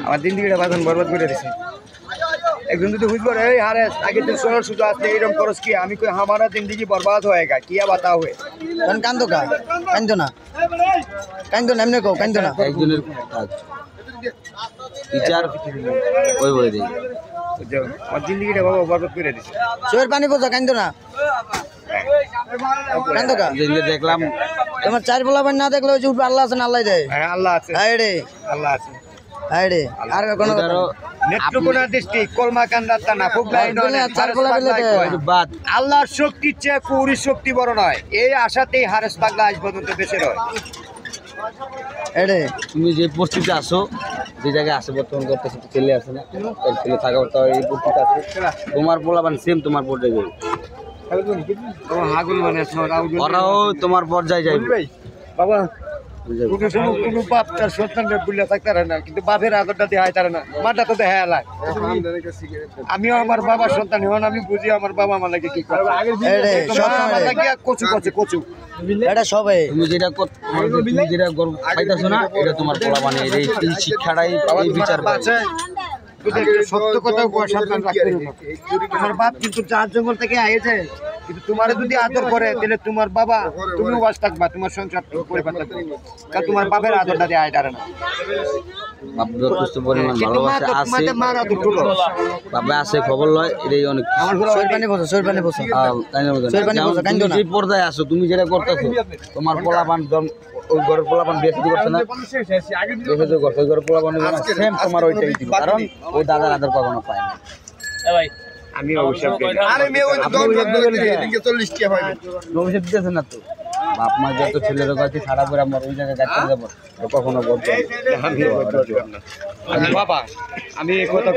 আমার জিন্দিগিটা বাঁধন বরবাদ করে দিছে। একজন যদি বুঝবো এই হারে আগে তুই সোনার সুতো আসলে এইরকম খরচ কি আমি কই हमारा जिंदगी बर्बाद होएगा किया बताओ है তখন কান্দো কা কান্দো না এমনি কো কান্দো না একজনের কাজ টিচার ওই বলে দিই বুঝছো আমার জিন্দিগিটা বাবা বরবাদ করে দিছে। চোখের পানি পড়ছে কান্দো না কান্দো কা দেখলাম তোমার চার পোলাপান না দেখলে ওই যে আল্লাহ আছে না আল্লাহ দেয়। হ্যাঁ আল্লাহ আছে, হায় রে আল্লাহ আছে। হায় রে আর কোনো নেত্রকোনা ডিস্ট্রিক্ট কলমাকান্দা থানা বাদ আল্লাহর শক্তির চেয়ে কৌরির শক্তি বড় নয় এই আশাতেই হারেস পাগলা আজ পর্যন্ত দেশের হয়। এরে তুমি যে পরিস্থিতি আসো যে জায়গায় আসে বর্তমান করতেছে ছেলে আসে না তার ছেলে থাকা এই পরিস্থিতি আছে তোমার পোলাপান সেম তোমার পর্যায়ে যাবে ওরাও তোমার পর্যায়ে যাবে বাবা কোনো বাপ তার সন্তানকে বুঝলে থাকতে পারে না কিন্তু বাপের আদরটা দেওয়া তারা না মাটা তো দেখা এলায়। আমিও আমার বাবার সন্তান হন আমি বুঝি আমার বাবা আমার লাগে কি করে কচু কচু কচু এটা সবাই তুমি যেটা পাইতেছো না এটা তোমার পোলাপানে এই শিক্ষাটাই এই বিচার আছে। সত্য কথা সন্তান রাখতে তোমার বাপ কিন্তু চার জঙ্গল থেকে আইছে কিন্তু তোমার যদি আদর করে তাহলে তোমার বাবা তুমিও বাস থাকবা তোমার সংসার পরিবার থাকবে কারণ তোমার বাপের আদরটা দেয় তারা না বাবা আছে খবর লয় এটাই অনেক যে পর্দায় আসো তুমি যেটা করতেছো তোমার পোলাপান ওই ঘরের পোলাপান বেশি করছে না বেশি করছে ওই ঘরের পোলাপান সেম তোমার ওইটাই দিব কারণ ওই দাদার আদর কখনো পায় না। আমি অভিশাপ দিতেছে না তো বাপ মা যত ছেলের কাছে সারা করে আমার ওই জায়গায় গাছ করে যাবো কখনো বলতে বাবা আমি এই কথা